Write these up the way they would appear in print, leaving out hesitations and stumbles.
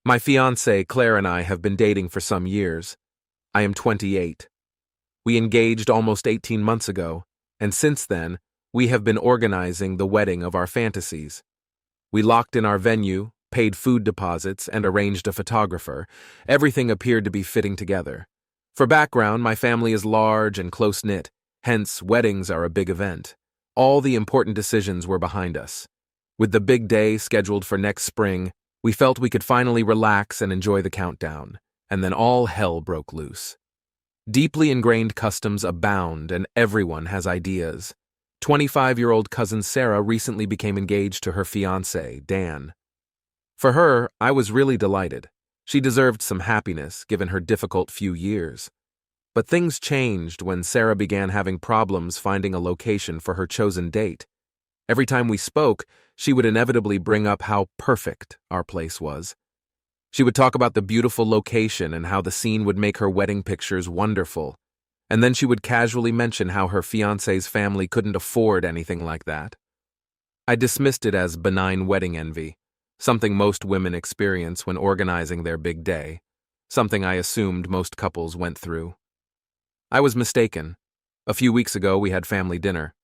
My fiancée, Claire, and I have been dating for some years. I am 28. We engaged almost 18 months ago, and since then, we have been organizing the wedding of our fantasies. We locked in our venue, paid food deposits, and arranged a photographer. Everything appeared to be fitting together. For background, my family is large and close-knit, hence weddings are a big event. All the important decisions were behind us. With the big day scheduled for next spring, we felt we could finally relax and enjoy the countdown, and then all hell broke loose. Deeply ingrained customs abound, and everyone has ideas. 25-year-old cousin Sarah recently became engaged to her fiancé, Dan. For her, I was really delighted. She deserved some happiness, given her difficult few years. But things changed when Sarah began having problems finding a location for her chosen date. Every time we spoke, she would inevitably bring up how perfect our place was. She would talk about the beautiful location and how the scene would make her wedding pictures wonderful. And then she would casually mention how her fiancé's family couldn't afford anything like that. I dismissed it as benign wedding envy, something most women experience when organizing their big day, something I assumed most couples went through. I was mistaken. A few weeks ago, we had family dinner.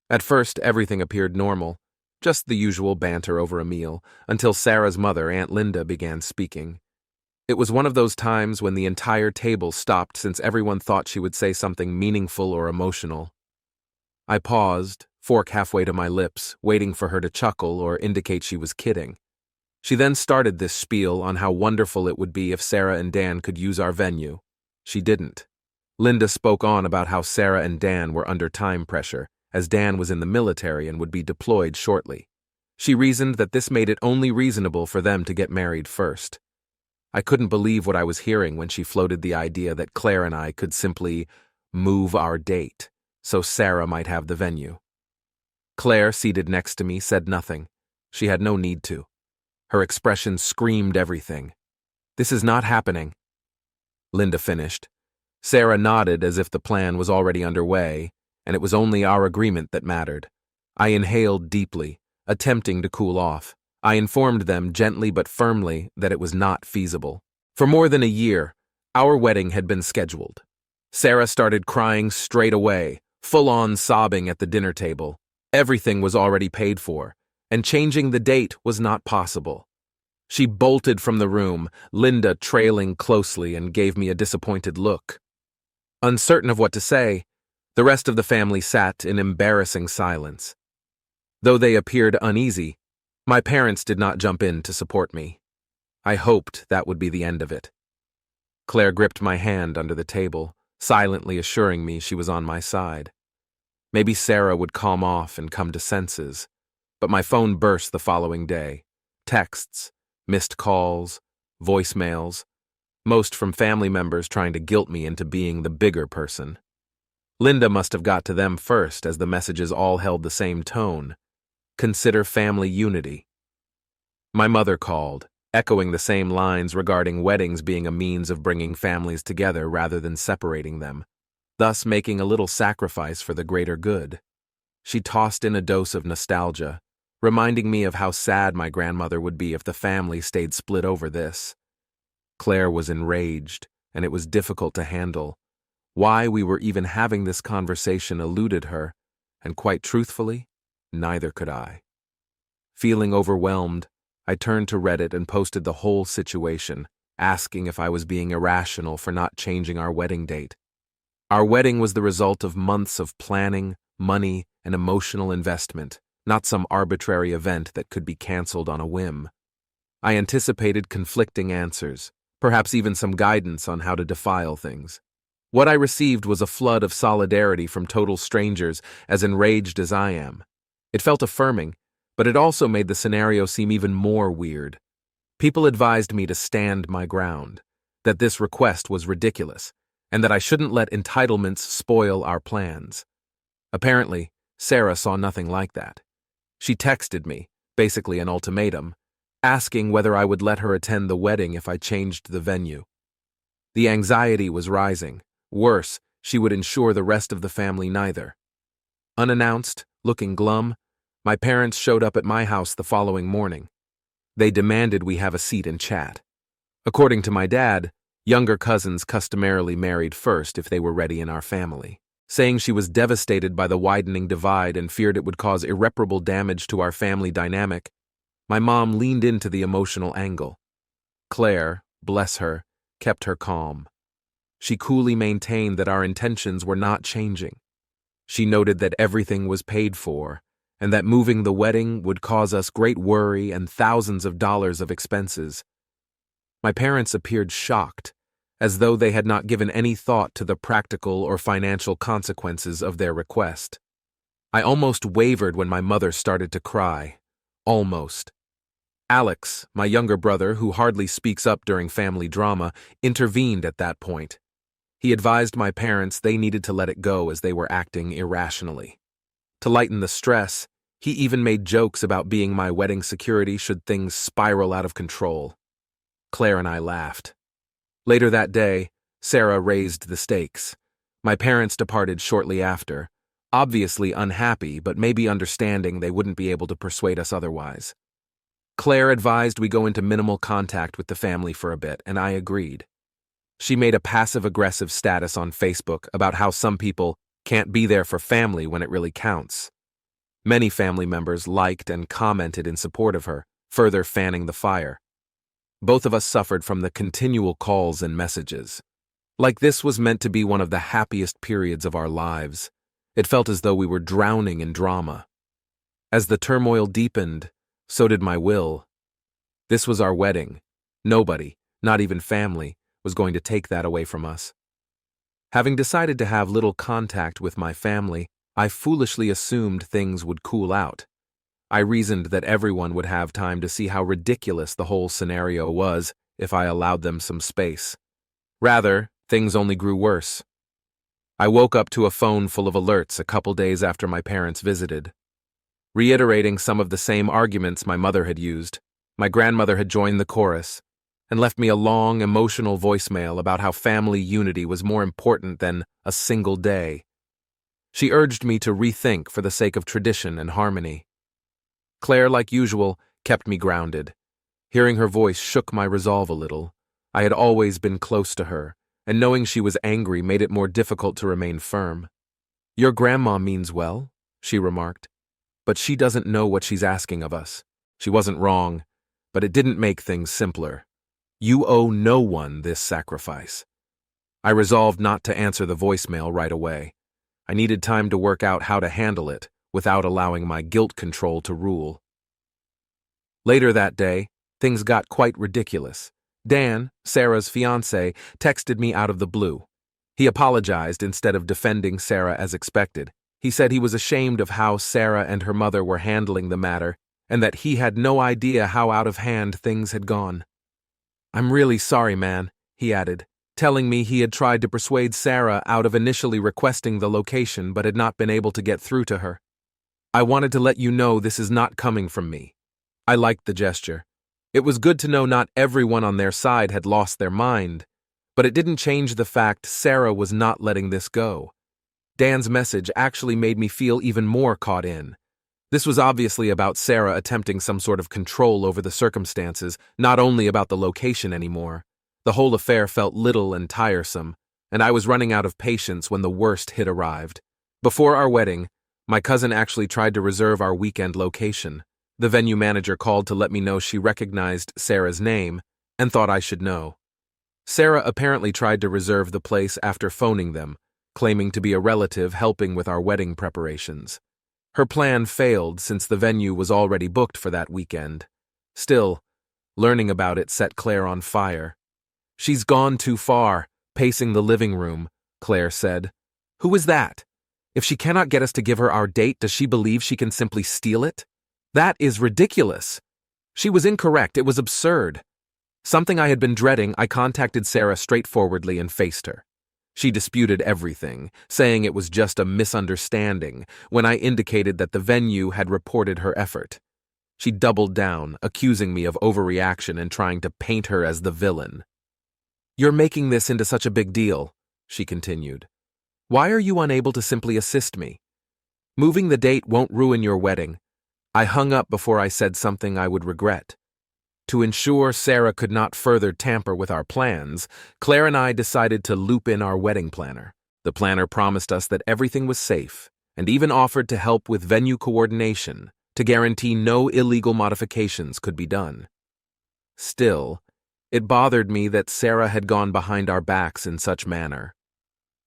At first, everything appeared normal, just the usual banter over a meal, until Sarah's mother, Aunt Linda, began speaking. It was one of those times when the entire table stopped since everyone thought she would say something meaningful or emotional. I paused, fork halfway to my lips, waiting for her to chuckle or indicate she was kidding. She then started this spiel on how wonderful it would be if Sarah and Dan could use our venue. She didn't. Linda spoke on about how Sarah and Dan were under time pressure, as Dan was in the military and would be deployed shortly. She reasoned that this made it only reasonable for them to get married first. I couldn't believe what I was hearing when she floated the idea that Claire and I could simply move our date so Sarah might have the venue. Claire, seated next to me, said nothing. She had no need to. Her expression screamed everything. "This is not happening," Linda finished. Sarah nodded as if the plan was already underway, and it was only our agreement that mattered. I inhaled deeply, attempting to cool off. I informed them gently but firmly that it was not feasible. For more than a year, our wedding had been scheduled. Sarah started crying straight away, full-on sobbing at the dinner table. Everything was already paid for, and changing the date was not possible. She bolted from the room, Linda trailing closely, and gave me a disappointed look. Uncertain of what to say, the rest of the family sat in embarrassing silence. Though they appeared uneasy, my parents did not jump in to support me. I hoped that would be the end of it. Claire gripped my hand under the table, silently assuring me she was on my side. Maybe Sarah would calm off and come to senses, but my phone burst the following day. Texts, missed calls, voicemails, most from family members trying to guilt me into being the bigger person. Linda must have got to them first, as the messages all held the same tone. Consider family unity. My mother called, echoing the same lines regarding weddings being a means of bringing families together rather than separating them, thus making a little sacrifice for the greater good. She tossed in a dose of nostalgia, reminding me of how sad my grandmother would be if the family stayed split over this. Claire was enraged, and it was difficult to handle. Why we were even having this conversation eluded her, and quite truthfully, neither could I. Feeling overwhelmed, I turned to Reddit and posted the whole situation, asking if I was being irrational for not changing our wedding date. Our wedding was the result of months of planning, money, and emotional investment, not some arbitrary event that could be canceled on a whim. I anticipated conflicting answers, perhaps even some guidance on how to defile things. What I received was a flood of solidarity from total strangers, as enraged as I am. It felt affirming, but it also made the scenario seem even more weird. People advised me to stand my ground, that this request was ridiculous, and that I shouldn't let entitlements spoil our plans. Apparently, Sarah saw nothing like that. She texted me, basically an ultimatum, asking whether I would let her attend the wedding if I changed the venue. The anxiety was rising. Worse, she would ensure the rest of the family neither. Unannounced, looking glum, my parents showed up at my house the following morning. They demanded we have a seat and chat. According to my dad, younger cousins customarily married first if they were ready in our family. Saying she was devastated by the widening divide and feared it would cause irreparable damage to our family dynamic, my mom leaned into the emotional angle. Claire, bless her, kept her calm. She coolly maintained that our intentions were not changing. She noted that everything was paid for, and that moving the wedding would cause us great worry and thousands of dollars of expenses. My parents appeared shocked, as though they had not given any thought to the practical or financial consequences of their request. I almost wavered when my mother started to cry. Almost. Alex, my younger brother, who hardly speaks up during family drama, intervened at that point. He advised my parents they needed to let it go as they were acting irrationally. To lighten the stress, he even made jokes about being my wedding security should things spiral out of control. Claire and I laughed. Later that day, Sarah raised the stakes. My parents departed shortly after, obviously unhappy but maybe understanding they wouldn't be able to persuade us otherwise. Claire advised we go into minimal contact with the family for a bit, and I agreed. She made a passive-aggressive status on Facebook about how some people can't be there for family when it really counts. Many family members liked and commented in support of her, further fanning the fire. Both of us suffered from the continual calls and messages. Like this was meant to be one of the happiest periods of our lives. It felt as though we were drowning in drama. As the turmoil deepened, so did my will. This was our wedding. Nobody, not even family, was going to take that away from us. Having decided to have little contact with my family, I foolishly assumed things would cool out. I reasoned that everyone would have time to see how ridiculous the whole scenario was if I allowed them some space. Rather, things only grew worse. I woke up to a phone full of alerts a couple days after my parents visited. Reiterating some of the same arguments my mother had used, my grandmother had joined the chorus and left me a long, emotional voicemail about how family unity was more important than a single day. She urged me to rethink for the sake of tradition and harmony. Claire, like usual, kept me grounded. Hearing her voice shook my resolve a little. I had always been close to her, and knowing she was angry made it more difficult to remain firm. "Your grandma means well," she remarked, "but she doesn't know what she's asking of us." She wasn't wrong, but it didn't make things simpler. You owe no one this sacrifice. I resolved not to answer the voicemail right away. I needed time to work out how to handle it without allowing my guilt control to rule. Later that day, things got quite ridiculous. Dan, Sarah's fiancé, texted me out of the blue. He apologized instead of defending Sarah as expected. He said he was ashamed of how Sarah and her mother were handling the matter and that he had no idea how out of hand things had gone. "I'm really sorry, man," he added, telling me he had tried to persuade Sarah out of initially requesting the location but had not been able to get through to her. "I wanted to let you know this is not coming from me." I liked the gesture. It was good to know not everyone on their side had lost their mind, but it didn't change the fact Sarah was not letting this go. Dan's message actually made me feel even more caught in. This was obviously about Sarah attempting some sort of control over the circumstances, not only about the location anymore. The whole affair felt little and tiresome, and I was running out of patience when the worst hit arrived. Before our wedding, my cousin actually tried to reserve our weekend location. The venue manager called to let me know she recognized Sarah's name and thought I should know. Sarah apparently tried to reserve the place after phoning them, claiming to be a relative helping with our wedding preparations. Her plan failed since the venue was already booked for that weekend. Still, learning about it set Claire on fire. "She's gone too far, pacing the living room," Claire said. "Who is that? If she cannot get us to give her our date, does she believe she can simply steal it? That is ridiculous." She was incorrect. It was absurd. Something I had been dreading, I contacted Sarah straightforwardly and faced her. She disputed everything, saying it was just a misunderstanding when I indicated that the venue had reported her effort. She doubled down, accusing me of overreaction and trying to paint her as the villain. "You're making this into such a big deal," she continued. "Why are you unable to simply assist me? Moving the date won't ruin your wedding." I hung up before I said something I would regret. To ensure Sarah could not further tamper with our plans, Claire and I decided to loop in our wedding planner. The planner promised us that everything was safe and even offered to help with venue coordination to guarantee no illegal modifications could be done. Still, it bothered me that Sarah had gone behind our backs in such manner.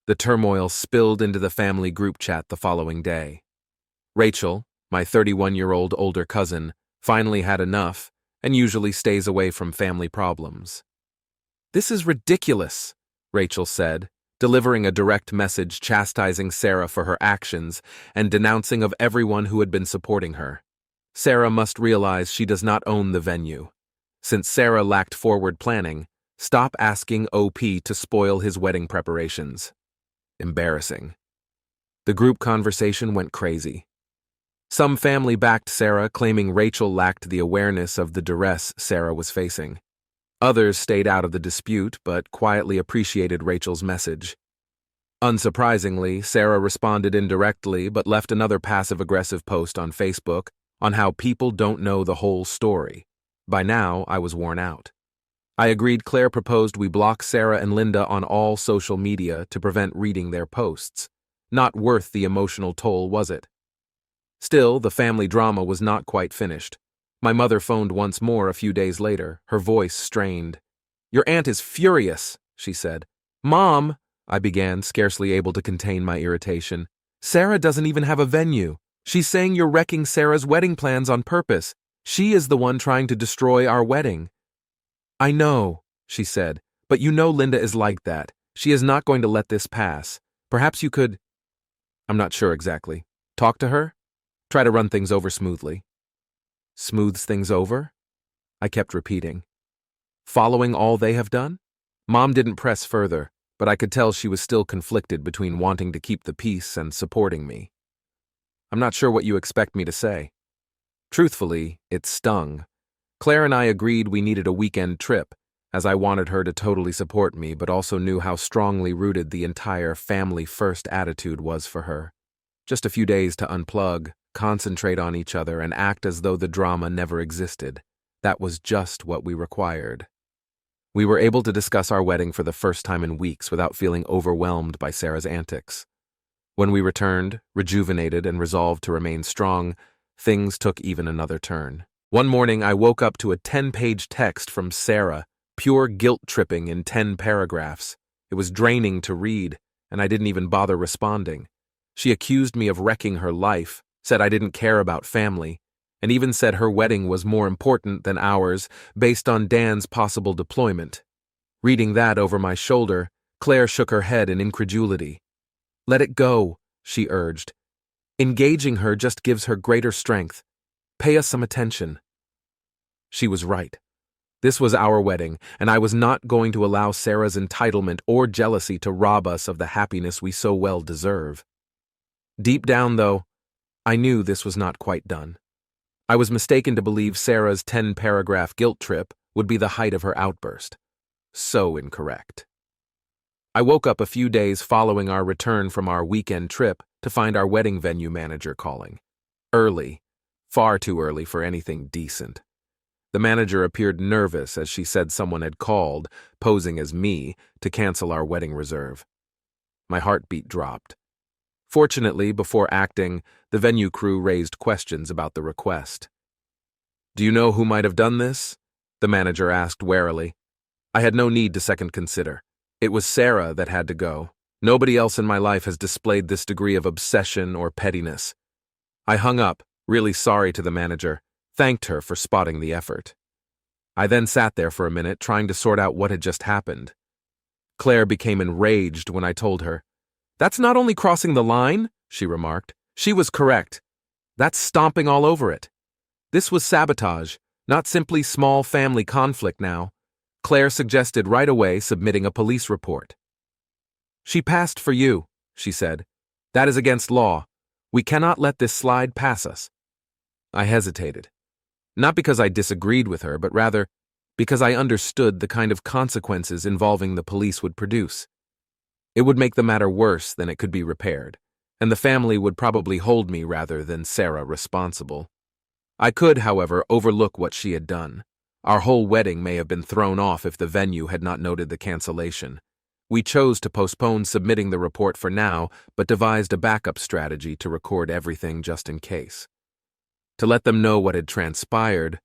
The turmoil spilled into the family group chat the following day. Rachel, my 31-year-old older cousin, finally had enough and usually stays away from family problems. "This is ridiculous," Rachel said, delivering a direct message chastising Sarah for her actions and denouncing of everyone who had been supporting her. Sarah must realize she does not own the venue. Since Sarah lacked forward planning, stop asking OP to spoil his wedding preparations. Embarrassing. The group conversation went crazy. Some family backed Sarah, claiming Rachel lacked the awareness of the duress Sarah was facing. Others stayed out of the dispute but quietly appreciated Rachel's message. Unsurprisingly, Sarah responded indirectly but left another passive-aggressive post on Facebook on how people don't know the whole story. By now, I was worn out. I agreed Claire proposed we block Sarah and Linda on all social media to prevent reading their posts. Not worth the emotional toll, was it? Still, the family drama was not quite finished. My mother phoned once more a few days later, her voice strained. "Your aunt is furious," she said. "Mom," I began, scarcely able to contain my irritation. "Sarah doesn't even have a venue. She's saying you're wrecking Sarah's wedding plans on purpose. She is the one trying to destroy our wedding." "I know," she said, "but you know Linda is like that. She is not going to let this pass. Perhaps you could—" "I'm not sure exactly. Talk to her? Try to run things over smoothly." "Smooths things over?" I kept repeating. "Following all they have done?" Mom didn't press further, but I could tell she was still conflicted between wanting to keep the peace and supporting me. "I'm not sure what you expect me to say." Truthfully, it stung. Claire and I agreed we needed a weekend trip, as I wanted her to totally support me but also knew how strongly rooted the entire family-first attitude was for her. Just a few days to unplug, concentrate on each other, and act as though the drama never existed. That was just what we required. We were able to discuss our wedding for the first time in weeks without feeling overwhelmed by Sarah's antics. When we returned, rejuvenated and resolved to remain strong, things took even another turn. One morning, I woke up to a 10-page text from Sarah, pure guilt-tripping in 10 paragraphs. It was draining to read, and I didn't even bother responding. She accused me of wrecking her life, said I didn't care about family, and even said her wedding was more important than ours based on Dan's possible deployment. Reading that over my shoulder, Claire shook her head in incredulity. "Let it go," she urged. "Engaging her just gives her greater strength. Pay us some attention." She was right. This was our wedding, and I was not going to allow Sarah's entitlement or jealousy to rob us of the happiness we so well deserve. Deep down, though, I knew this was not quite done. I was mistaken to believe Sarah's 10-paragraph guilt trip would be the height of her outburst. So incorrect. I woke up a few days following our return from our weekend trip to find our wedding venue manager calling. Early. Far too early for anything decent. The manager appeared nervous as she said someone had called, posing as me, to cancel our wedding reserve. My heartbeat dropped. Fortunately, before acting, the venue crew raised questions about the request. "Do you know who might have done this?" the manager asked warily. I had no need to second consider. It was Sarah that had to go. Nobody else in my life has displayed this degree of obsession or pettiness. I hung up, really sorry to the manager, thanked her for spotting the effort. I then sat there for a minute trying to sort out what had just happened. Claire became enraged when I told her. "That's not only crossing the line," she remarked. "She was correct. That's stomping all over it. This was sabotage, not simply small family conflict now." Claire suggested right away submitting a police report. "She passed for you," she said. "That is against law. We cannot let this slide pass us." I hesitated. Not because I disagreed with her, but rather because I understood the kind of consequences involving the police would produce. It would make the matter worse than it could be repaired, and the family would probably hold me rather than Sarah responsible. I could, however, overlook what she had done. Our whole wedding may have been thrown off if the venue had not noted the cancellation. We chose to postpone submitting the report for now, but devised a backup strategy to record everything just in case. To let them know what had transpired,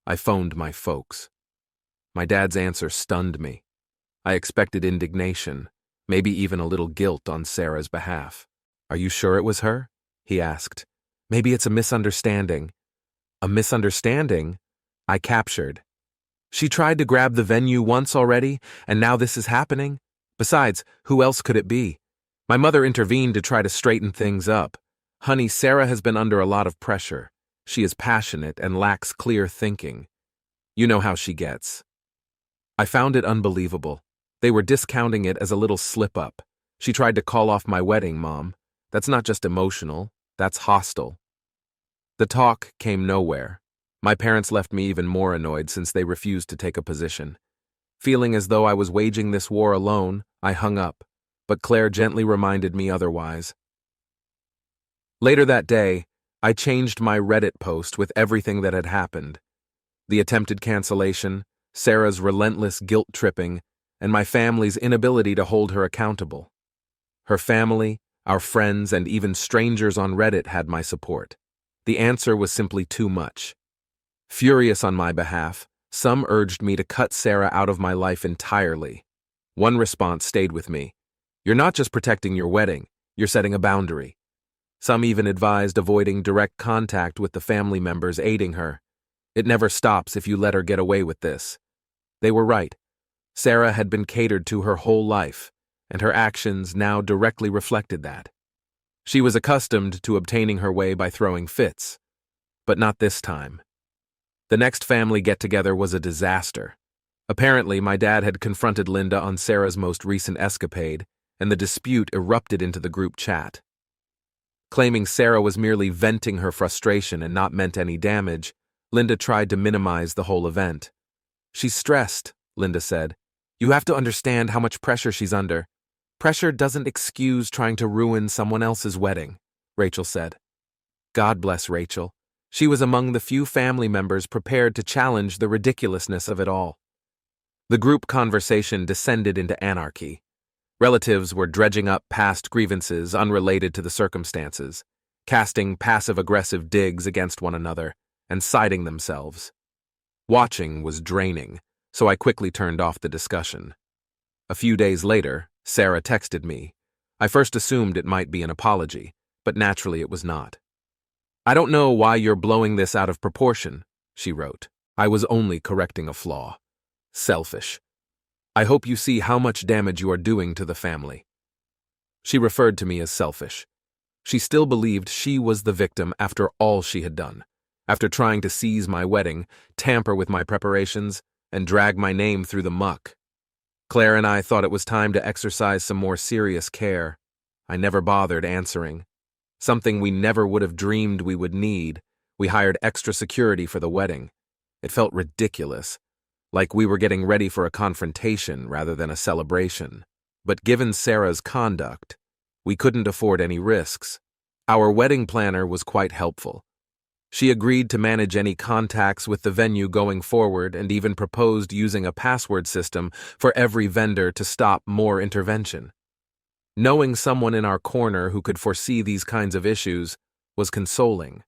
I phoned my folks. My dad's answer stunned me. I expected indignation, maybe even a little guilt on Sarah's behalf. "Are you sure it was her?" he asked. "Maybe it's a misunderstanding." "A misunderstanding?" I captured. "She tried to grab the venue once already, and now this is happening? Besides, who else could it be? My mother intervened to try to straighten things up. Honey, Sarah has been under a lot of pressure. She is passionate and lacks clear thinking. You know how she gets." I found it unbelievable. They were discounting it as a little slip-up. "She tried to call off my wedding, Mom. That's not just emotional, that's hostile." The talk came nowhere. My parents left me even more annoyed since they refused to take a position. Feeling as though I was waging this war alone, I hung up, but Claire gently reminded me otherwise. Later that day, I changed my Reddit post with everything that had happened. The attempted cancellation, Sarah's relentless guilt-tripping, and my family's inability to hold her accountable. Her family, our friends, and even strangers on Reddit had my support. The answer was simply too much. Furious on my behalf, some urged me to cut Sarah out of my life entirely. One response stayed with me. "You're not just protecting your wedding, you're setting a boundary." Some even advised avoiding direct contact with the family members aiding her. It never stops if you let her get away with this. They were right. Sarah had been catered to her whole life, and her actions now directly reflected that. She was accustomed to obtaining her way by throwing fits, but not this time. The next family get-together was a disaster. Apparently, my dad had confronted Linda on Sarah's most recent escapade, and the dispute erupted into the group chat. Claiming Sarah was merely venting her frustration and not meant any damage, Linda tried to minimize the whole event. "She's stressed," Linda said. "You have to understand how much pressure she's under." "Pressure doesn't excuse trying to ruin someone else's wedding," Rachel said. God bless Rachel. She was among the few family members prepared to challenge the ridiculousness of it all. The group conversation descended into anarchy. Relatives were dredging up past grievances unrelated to the circumstances, casting passive-aggressive digs against one another, and siding themselves. Watching was draining, so I quickly turned off the discussion. A few days later, Sarah texted me. I first assumed it might be an apology, but naturally it was not. "I don't know why you're blowing this out of proportion," she wrote. "I was only correcting a flaw. Selfish. I hope you see how much damage you are doing to the family." She referred to me as selfish. She still believed she was the victim after all she had done, after trying to seize my wedding, tamper with my preparations, and drag my name through the muck. Claire and I thought it was time to exercise some more serious care. I never bothered answering. Something we never would have dreamed we would need. We hired extra security for the wedding. It felt ridiculous, like we were getting ready for a confrontation rather than a celebration. But given Sarah's conduct, we couldn't afford any risks. Our wedding planner was quite helpful. She agreed to manage any contacts with the venue going forward and even proposed using a password system for every vendor to stop more intervention. Knowing someone in our corner who could foresee these kinds of issues was consoling.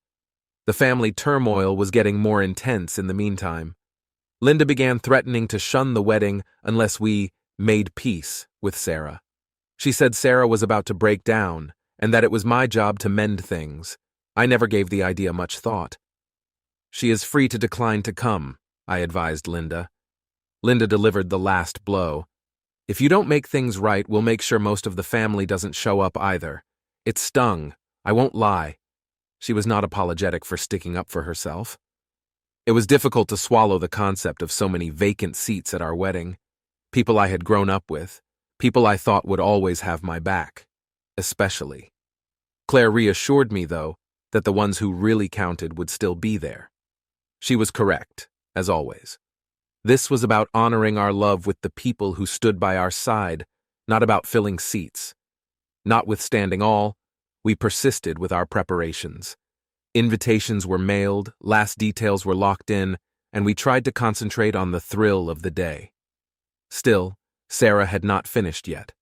The family turmoil was getting more intense in the meantime. Linda began threatening to shun the wedding unless we made peace with Sarah. She said Sarah was about to break down and that it was my job to mend things. I never gave the idea much thought. "She is free to decline to come," I advised Linda. Linda delivered the last blow. "If you don't make things right, we'll make sure most of the family doesn't show up either." It stung, I won't lie. She was not apologetic for sticking up for herself. It was difficult to swallow the concept of so many vacant seats at our wedding. People I had grown up with, people I thought would always have my back, especially. Claire reassured me, though, that the ones who really counted would still be there. She was correct, as always. This was about honoring our love with the people who stood by our side, not about filling seats. Notwithstanding all, we persisted with our preparations. Invitations were mailed, last details were locked in, and we tried to concentrate on the thrill of the day. Still, Sarah had not finished yet.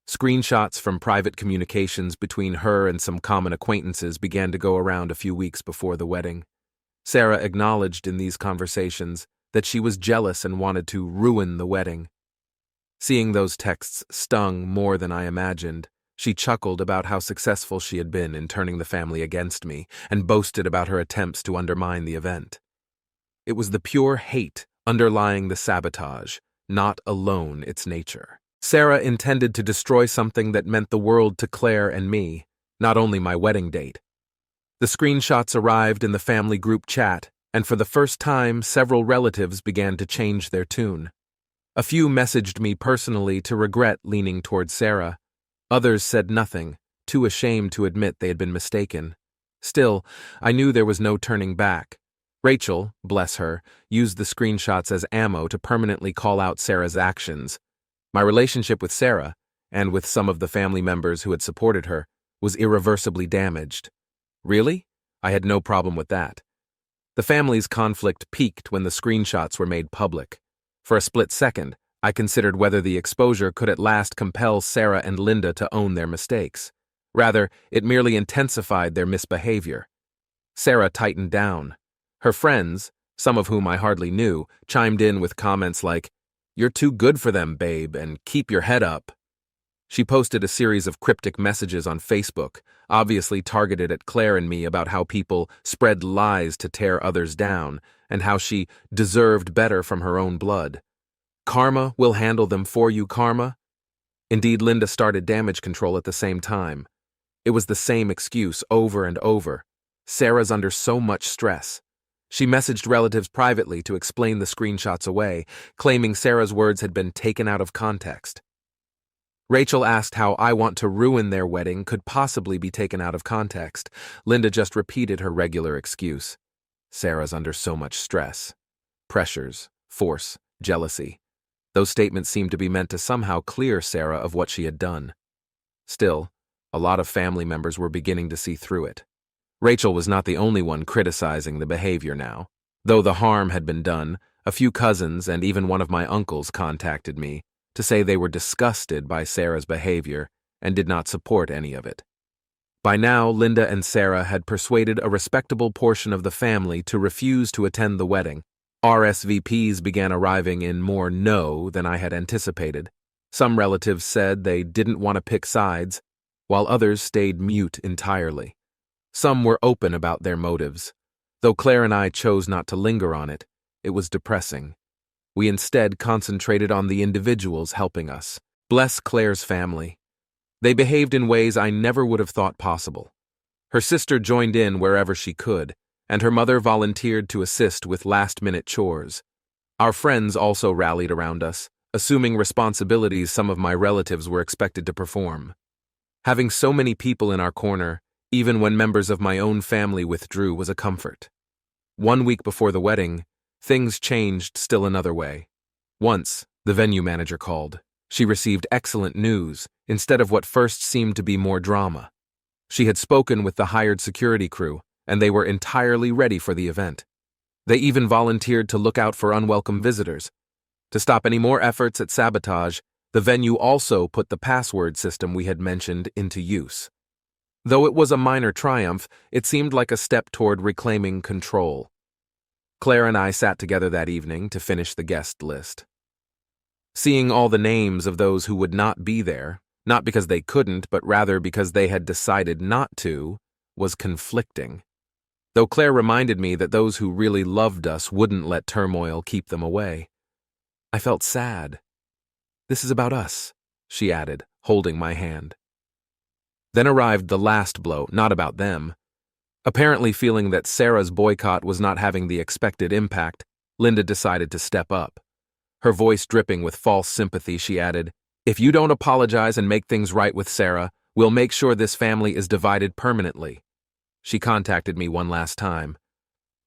Screenshots from private communications between her and some common acquaintances began to go around a few weeks before the wedding. Sarah acknowledged in these conversations that she was jealous and wanted to ruin the wedding. Seeing those texts stung more than I imagined. She chuckled about how successful she had been in turning the family against me and boasted about her attempts to undermine the event. It was the pure hate underlying the sabotage, not alone its nature. Sarah intended to destroy something that meant the world to Claire and me, not only my wedding date. The screenshots arrived in the family group chat, and for the first time, several relatives began to change their tune. A few messaged me personally to regret leaning toward Sarah. Others said nothing, too ashamed to admit they had been mistaken. Still, I knew there was no turning back. Rachel, bless her, used the screenshots as ammo to permanently call out Sarah's actions. My relationship with Sarah, and with some of the family members who had supported her, was irreversibly damaged. Really? I had no problem with that. The family's conflict peaked when the screenshots were made public. For a split second, I considered whether the exposure could at last compel Sarah and Linda to own their mistakes. Rather, it merely intensified their misbehavior. Sarah tightened down. Her friends, some of whom I hardly knew, chimed in with comments like, "You're too good for them, babe, and keep your head up." She posted a series of cryptic messages on Facebook, obviously targeted at Claire and me about how people spread lies to tear others down, and how she deserved better from her own blood. Karma will handle them for you, karma. Indeed, Linda started damage control at the same time. It was the same excuse over and over. Sarah's under so much stress. She messaged relatives privately to explain the screenshots away, claiming Sarah's words had been taken out of context. Rachel asked how "I want to ruin their wedding" could possibly be taken out of context. Linda just repeated her regular excuse. Sarah's under so much stress. Pressures, force, jealousy. Those statements seemed to be meant to somehow clear Sarah of what she had done. Still, a lot of family members were beginning to see through it. Rachel was not the only one criticizing the behavior now. Though the harm had been done, a few cousins and even one of my uncles contacted me to say they were disgusted by Sarah's behavior and did not support any of it. By now, Linda and Sarah had persuaded a respectable portion of the family to refuse to attend the wedding. RSVPs began arriving in more no than I had anticipated. Some relatives said they didn't want to pick sides, while others stayed mute entirely. Some were open about their motives. Though Claire and I chose not to linger on it, it was depressing. We instead concentrated on the individuals helping us. Bless Claire's family. They behaved in ways I never would have thought possible. Her sister joined in wherever she could, and her mother volunteered to assist with last-minute chores. Our friends also rallied around us, assuming responsibilities some of my relatives were expected to perform. Having so many people in our corner, even when members of my own family withdrew, was a comfort. 1 week before the wedding, things changed still another way. Once, the venue manager called. She received excellent news, instead of what first seemed to be more drama. She had spoken with the hired security crew, and they were entirely ready for the event. They even volunteered to look out for unwelcome visitors. To stop any more efforts at Sabotage, the venue also put the password system we had mentioned into use. Though it was a minor triumph, it seemed like a step toward reclaiming control. Claire and I sat together that evening to finish the guest list. Seeing all the names of those who would not be there, not because they couldn't, but rather because they had decided not to, was conflicting. Though Claire reminded me that those who really loved us wouldn't let turmoil keep them away. I felt sad. "This is about us," she added, holding my hand. Then arrived the last blow, not about them. Apparently feeling that Sarah's boycott was not having the expected impact, Linda decided to step up. Her voice dripping with false sympathy, she added, "If you don't apologize and make things right with Sarah, we'll make sure this family is divided permanently." She contacted me one last time.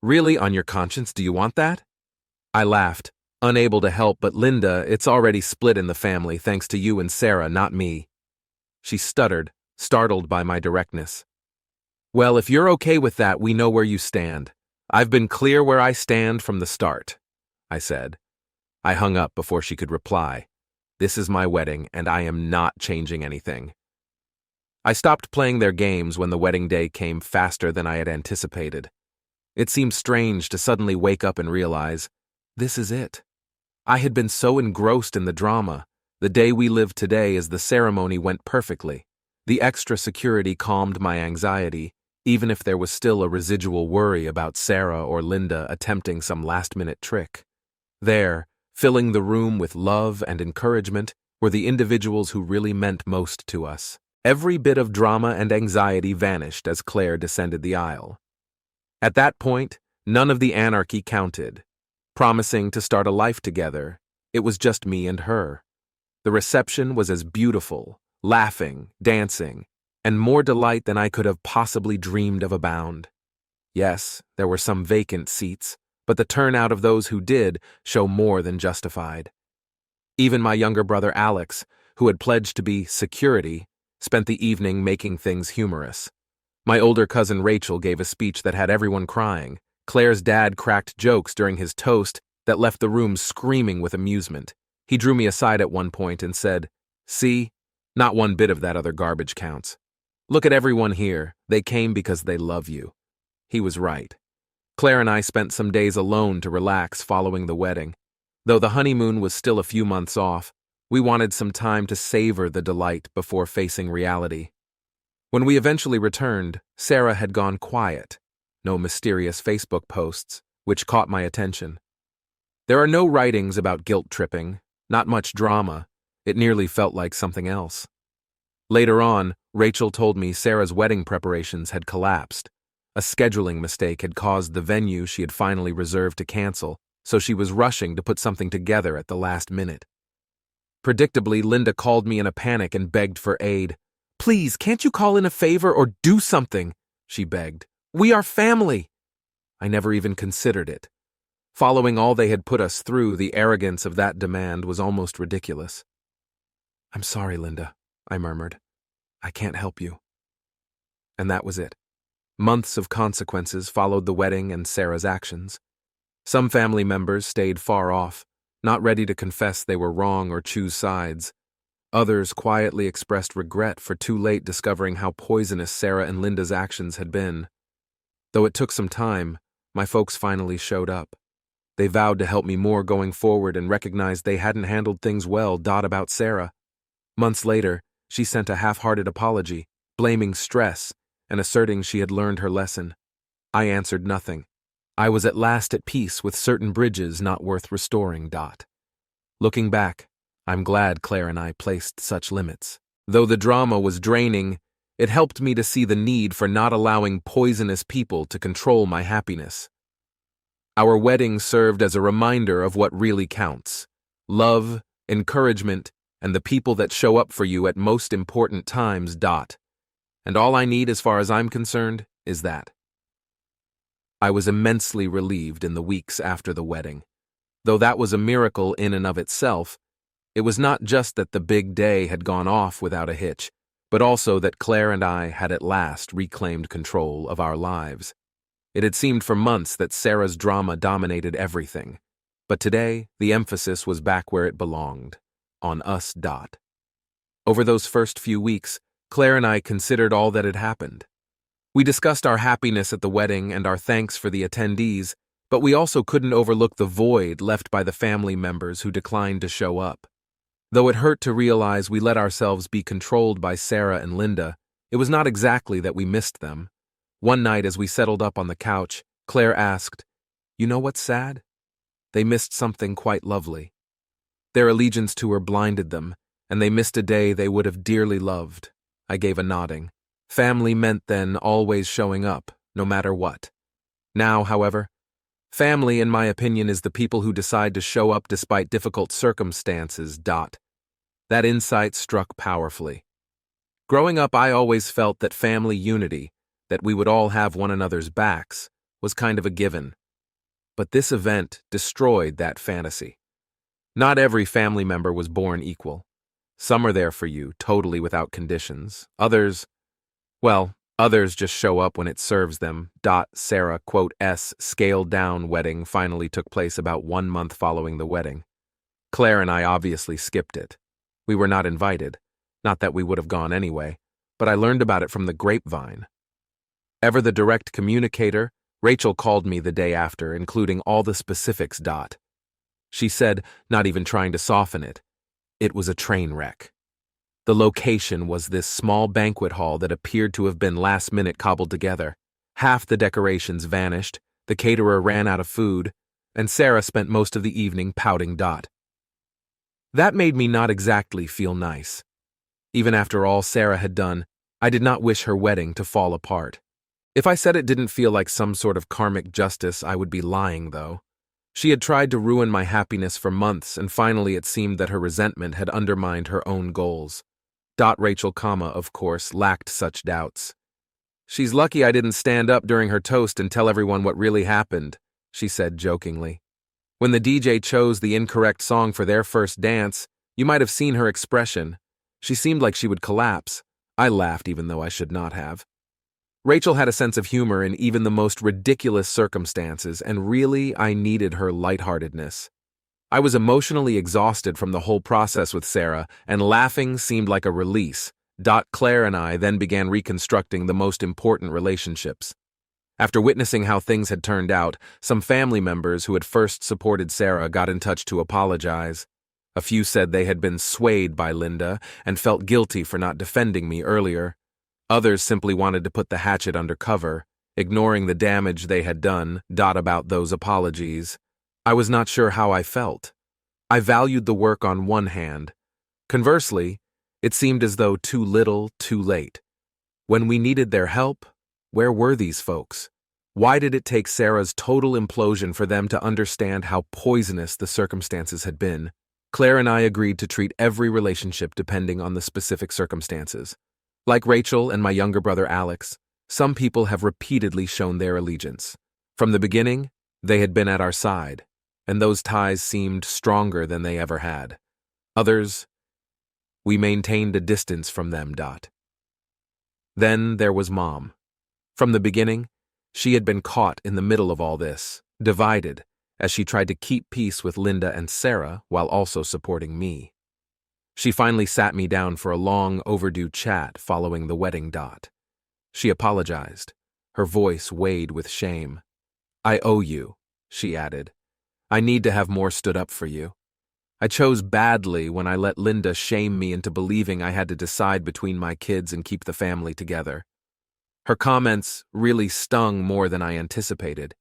"Really, on your conscience, do you want that?" I laughed, unable to help, but Linda, it's already split in the family thanks to you and Sarah, not me. She stuttered, startled by my directness. "Well, if you're okay with that, we know where you stand. I've been clear where I stand from the start, I said. I hung up before she could reply. This is my wedding, and I am not changing anything. I stopped playing their games when the wedding day came faster than I had anticipated. It seemed strange to suddenly wake up and realize, this is it. I had been so engrossed in the drama. The day we lived today as the ceremony went perfectly. The extra security calmed my anxiety, even if there was still a residual worry about Sarah or Linda attempting some last-minute trick. There, filling the room with love and encouragement, were the individuals who really meant most to us. Every bit of drama and anxiety vanished as Claire descended the aisle. At that point, none of the anarchy counted. Promising to start a life together, it was just me and her. The reception was as beautiful, laughing, dancing, and more delight than I could have possibly dreamed of abound. Yes, there were some vacant seats, but the turnout of those who did show more than justified. Even my younger brother Alex, who had pledged to be security, spent the evening making things humorous. My older cousin Rachel gave a speech that had everyone crying. Claire's dad cracked jokes during his toast that left the room screaming with amusement. He drew me aside at one point and said, "See, not one bit of that other garbage counts. Look at everyone here. They came because they love you." He was right. Claire and I spent some days alone to relax following the wedding. Though the honeymoon was still a few months off, we wanted some time to savor the delight before facing reality. When we eventually returned, Sarah had gone quiet. No mysterious Facebook posts, which caught my attention. There are no writings about guilt tripping, not much drama. It nearly felt like something else. Later on, Rachel told me Sarah's wedding preparations had collapsed. A scheduling mistake had caused the venue she had finally reserved to cancel, so she was rushing to put something together at the last minute. Predictably, Linda called me in a panic and begged for aid. "Please, can't you call in a favor or do something?" she begged. "We are family." I never even considered it. Following all they had put us through, the arrogance of that demand was almost ridiculous. "I'm sorry, Linda," I murmured. "I can't help you." And that was it. Months of consequences followed the wedding and Sarah's actions. Some family members stayed far off, not ready to confess they were wrong or choose sides. Others quietly expressed regret for too late discovering how poisonous Sarah and Linda's actions had been. Though it took some time, my folks finally showed up. They vowed to help me more going forward and recognized they hadn't handled things well. About Sarah. Months later, she sent a half-hearted apology, blaming stress and asserting she had learned her lesson. I answered nothing. I was at last at peace with certain bridges not worth restoring. Looking back, I'm glad Claire and I placed such limits. Though the drama was draining, it helped me to see the need for not allowing poisonous people to control my happiness. Our wedding served as a reminder of what really counts: love, encouragement, and the people that show up for you at most important times. And all I need, as far as I'm concerned, is that. I was immensely relieved in the weeks after the wedding. Though that was a miracle in and of itself, it was not just that the big day had gone off without a hitch, but also that Claire and I had at last reclaimed control of our lives. It had seemed for months that Sarah's drama dominated everything, but today the emphasis was back where it belonged, on us. Over those first few weeks, Claire and I considered all that had happened. We discussed our happiness at the wedding and our thanks for the attendees, but we also couldn't overlook the void left by the family members who declined to show up. Though it hurt to realize we let ourselves be controlled by Sarah and Linda, it was not exactly that we missed them. One night as we settled up on the couch, Claire asked, "You know what's sad? They missed something quite lovely. Their allegiance to her blinded them, and they missed a day they would have dearly loved." I gave a nodding. Family meant then always showing up, no matter what. Now, however, family, in my opinion, is the people who decide to show up despite difficult circumstances. That insight struck powerfully. Growing up, I always felt that family unity, that we would all have one another's backs, was kind of a given. But this event destroyed that fantasy. Not every family member was born equal. Some are there for you, totally without conditions. Others, well, Others just show up when it serves them. Sarah, scaled down wedding finally took place about 1 month following the wedding. Claire and I obviously skipped it. We were not invited. Not that we would have gone anyway, but I learned about it from the grapevine. Ever the direct communicator, Rachel called me the day after, including all the specifics. She said, not even trying to soften it, it was a train wreck. The location was this small banquet hall that appeared to have been last-minute cobbled together. Half the decorations vanished, the caterer ran out of food, and Sarah spent most of the evening pouting. That made me not exactly feel nice. Even after all Sarah had done, I did not wish her wedding to fall apart. If I said it didn't feel like some sort of karmic justice, I would be lying, though. She had tried to ruin my happiness for months, and finally it seemed that her resentment had undermined her own goals. Rachel, of course, lacked such doubts. She's lucky I didn't stand up during her toast and tell everyone what really happened, she said jokingly. When the DJ chose the incorrect song for their first dance, you might have seen her expression. She seemed like she would collapse. I laughed even though I should not have. Rachel had a sense of humor in even the most ridiculous circumstances, and really, I needed her lightheartedness. I was emotionally exhausted from the whole process with Sarah, and laughing seemed like a release. Claire and I then began reconstructing the most important relationships. After witnessing how things had turned out, some family members who had first supported Sarah got in touch to apologize. A few said they had been swayed by Linda and felt guilty for not defending me earlier. Others simply wanted to put the hatchet under cover, ignoring the damage they had done. About those apologies, I was not sure how I felt. I valued the work on one hand. Conversely, it seemed as though too little, too late. When we needed their help, where were these folks? Why did it take Sarah's total implosion for them to understand how poisonous the circumstances had been? Claire and I agreed to treat every relationship depending on the specific circumstances. Like Rachel and my younger brother Alex, some people have repeatedly shown their allegiance. From the beginning, they had been at our side, and those ties seemed stronger than they ever had. Others, we maintained a distance from them. Then there was Mom. From the beginning, she had been caught in the middle of all this, divided, as she tried to keep peace with Linda and Sarah while also supporting me. She finally sat me down for a long, overdue chat following the wedding. She apologized. Her voice weighed with shame. I owe you, she added. I need to have more stood up for you. I chose badly when I let Linda shame me into believing I had to decide between my kids and keep the family together. Her comments really stung more than I anticipated.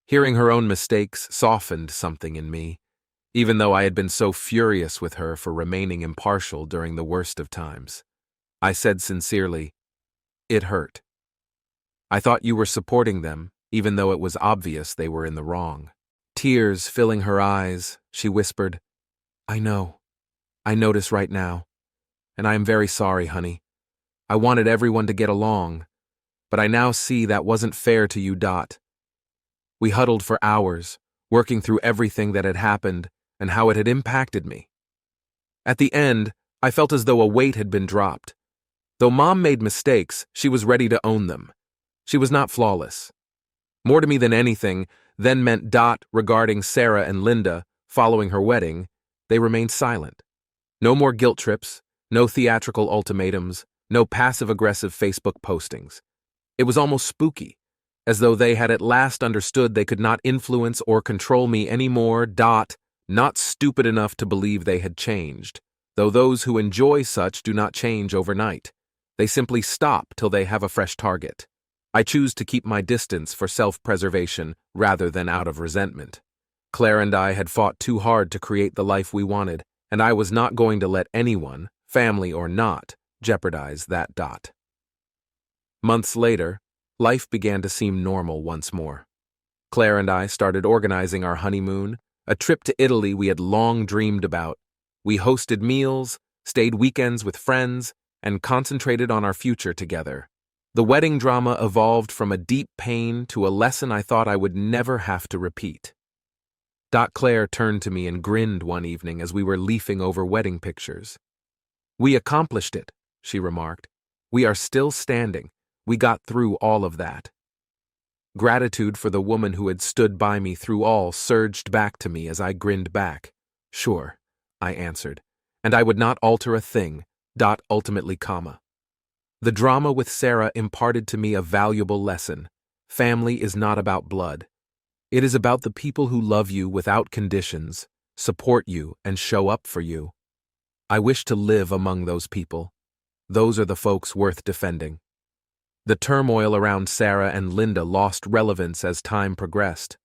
Hearing her own mistakes softened something in me, even though I had been so furious with her for remaining impartial during the worst of times. I said sincerely, "It hurt. I thought you were supporting them, even though it was obvious they were in the wrong." Tears filling her eyes, she whispered, "I know. I notice right now. And I am very sorry, honey. I wanted everyone to get along, but I now see that wasn't fair to you. We huddled for hours, working through everything that had happened and how it had impacted me. At the end, I felt as though a weight had been dropped. Though Mom made mistakes, she was ready to own them. She was not flawless. More to me than anything then meant regarding Sarah and Linda following her wedding, they remained silent. No more guilt trips, no theatrical ultimatums, no passive-aggressive Facebook postings. It was almost spooky, as though they had at last understood they could not influence or control me anymore. Not stupid enough to believe they had changed, though those who enjoy such do not change overnight. They simply stop till they have a fresh target. I choose to keep my distance for self-preservation rather than out of resentment. Claire and I had fought too hard to create the life we wanted, and I was not going to let anyone, family or not, jeopardize that. Months later, life began to seem normal once more. Claire and I started organizing our honeymoon, a trip to Italy we had long dreamed about. We hosted meals, stayed weekends with friends, and concentrated on our future together. The wedding drama evolved from a deep pain to a lesson I thought I would never have to repeat. Claire turned to me and grinned one evening as we were leafing over wedding pictures. "We accomplished it," she remarked. "We are still standing. We got through all of that. Gratitude for the woman who had stood by me through all surged back to me as I grinned back. Sure, I answered, and I would not alter a thing, ultimately, comma. The drama with Sarah imparted to me a valuable lesson. Family is not about blood. It is about the people who love you without conditions, support you, and show up for you. I wish to live among those people. Those are the folks worth defending. The turmoil around Sarah and Linda lost relevance as time progressed.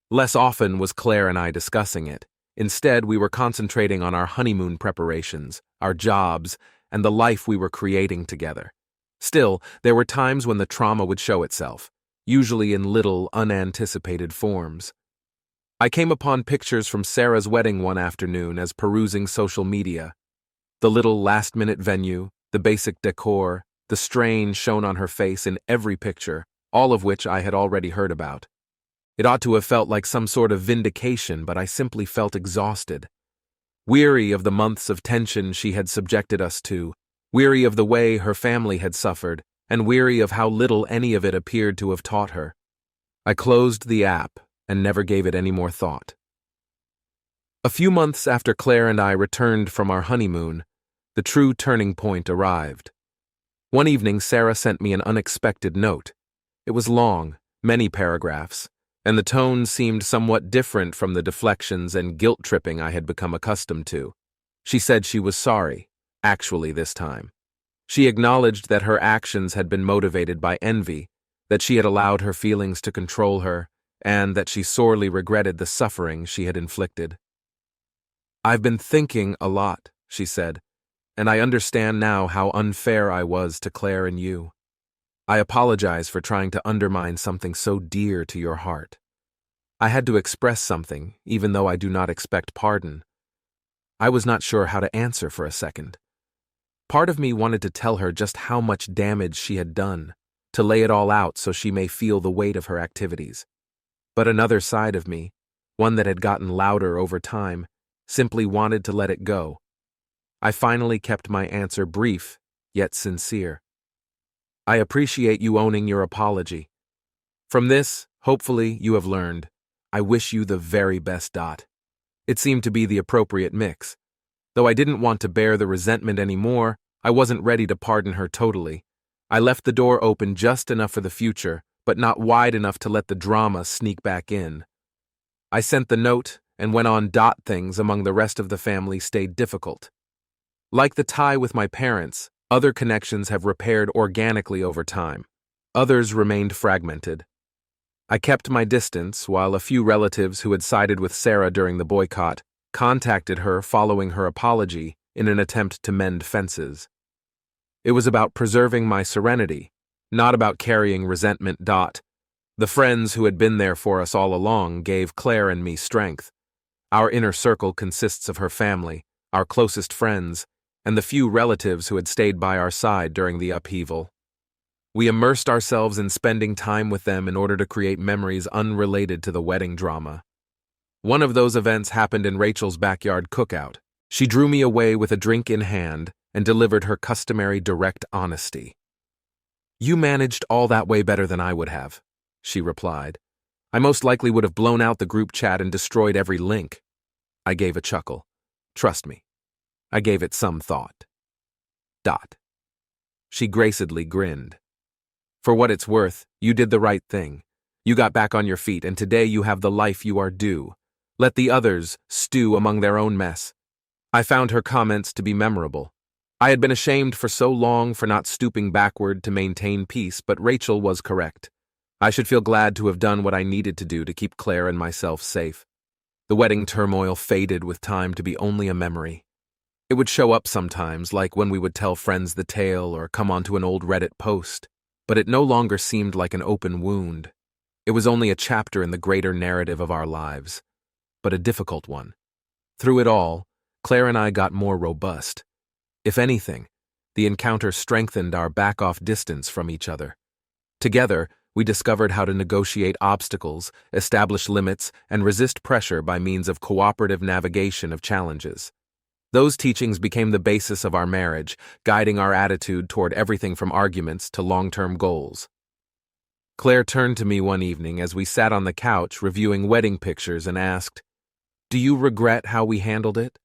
Less often was Claire and I discussing it. Instead, we were concentrating on our honeymoon preparations, our jobs, and the life we were creating together. Still, there were times when the trauma would show itself, usually in little, unanticipated forms. I came upon pictures from Sarah's wedding one afternoon as perusing social media. The little last-minute venue, the basic decor, the strain shown on her face in every picture, all of which I had already heard about. It ought to have felt like some sort of vindication, but I simply felt exhausted. Weary of the months of tension she had subjected us to, weary of the way her family had suffered, and weary of how little any of it appeared to have taught her. I closed the app and never gave it any more thought. A few months after Claire and I returned from our honeymoon, the true turning point arrived. One evening, Sarah sent me an unexpected note. It was long, many paragraphs, and the tone seemed somewhat different from the deflections and guilt-tripping I had become accustomed to. She said she was sorry, actually this time. She acknowledged that her actions had been motivated by envy, that she had allowed her feelings to control her, and that she sorely regretted the suffering she had inflicted. "I've been thinking a lot," she said, "and I understand now how unfair I was to Claire and you. I apologize for trying to undermine something so dear to your heart. I had to express something, even though I do not expect pardon. I was not sure how to answer for a second. Part of me wanted to tell her just how much damage she had done, to lay it all out so she may feel the weight of her activities. But another side of me, one that had gotten louder over time, simply wanted to let it go. I finally kept my answer brief, yet sincere. I appreciate you owning your apology. From this, hopefully, you have learned. I wish you the very best. It seemed to be the appropriate mix. Though I didn't want to bear the resentment anymore, I wasn't ready to pardon her totally. I left the door open just enough for the future, but not wide enough to let the drama sneak back in. I sent the note and went on. Things among the rest of the family stayed difficult. Like the tie with my parents, other connections have repaired organically over time. Others remained fragmented. I kept my distance while a few relatives who had sided with Sarah during the boycott contacted her following her apology in an attempt to mend fences. It was about preserving my serenity, not about carrying resentment. The friends who had been there for us all along gave Claire and me strength. Our inner circle consists of her family, our closest friends, and the few relatives who had stayed by our side during the upheaval. We immersed ourselves in spending time with them in order to create memories unrelated to the wedding drama. One of those events happened in Rachel's backyard cookout. She drew me away with a drink in hand and delivered her customary direct honesty. "You managed all that way better than I would have," she replied. "I most likely would have blown out the group chat and destroyed every link." I gave a chuckle. Trust me, I gave it some thought. She gracedly grinned. "For what it's worth, you did the right thing. You got back on your feet, and today you have the life you are due. Let the others stew among their own mess." I found her comments to be memorable. I had been ashamed for so long for not stooping backward to maintain peace, but Rachel was correct. I should feel glad to have done what I needed to do to keep Claire and myself safe. The wedding turmoil faded with time to be only a memory. It would show up sometimes, like when we would tell friends the tale or come onto an old Reddit post, but it no longer seemed like an open wound. It was only a chapter in the greater narrative of our lives, but a difficult one. Through it all, Claire and I got more robust. If anything, the encounter strengthened our back-off distance from each other. Together, we discovered how to negotiate obstacles, establish limits, and resist pressure by means of cooperative navigation of challenges. Those teachings became the basis of our marriage, guiding our attitude toward everything from arguments to long-term goals. Claire turned to me one evening as we sat on the couch reviewing wedding pictures and asked, "Do you regret how we handled it?"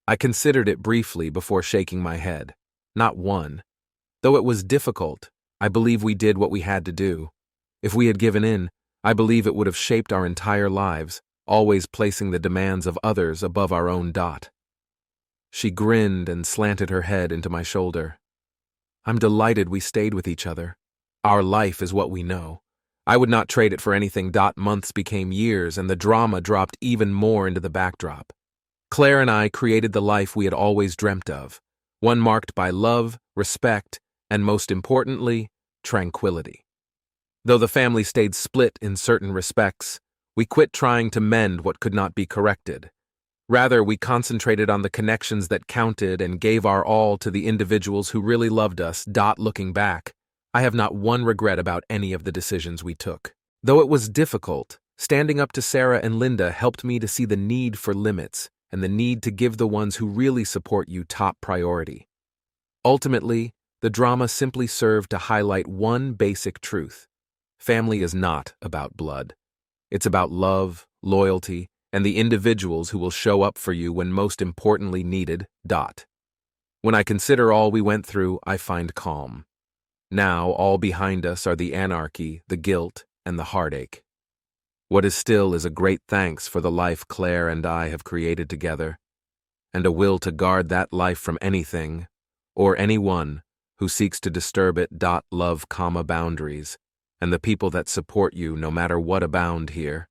I considered it briefly before shaking my head. Not one. Though it was difficult, I believe we did what we had to do. If we had given in, I believe it would have shaped our entire lives, always placing the demands of others above our own. She grinned and slanted her head into my shoulder. "I'm delighted we stayed with each other. Our life is what we know. I would not trade it for anything. Months became years, and the drama dropped even more into the backdrop. Claire and I created the life we had always dreamt of, one marked by love, respect, and most importantly, tranquility. Though the family stayed split in certain respects, we quit trying to mend what could not be corrected. Rather, we concentrated on the connections that counted and gave our all to the individuals who really loved us. Looking back, I have not one regret about any of the decisions we took. Though it was difficult, standing up to Sarah and Linda helped me to see the need for limits and the need to give the ones who really support you top priority. Ultimately, the drama simply served to highlight one basic truth. Family is not about blood. It's about love, loyalty, and the individuals who will show up for you when most importantly needed. When I consider all we went through, I find calm. Now, all behind us are the anarchy, the guilt, and the heartache. What is still is a great thanks for the life Claire and I have created together, and a will to guard that life from anything, or anyone, who seeks to disturb it. Love, boundaries, and the people that support you no matter what abound here.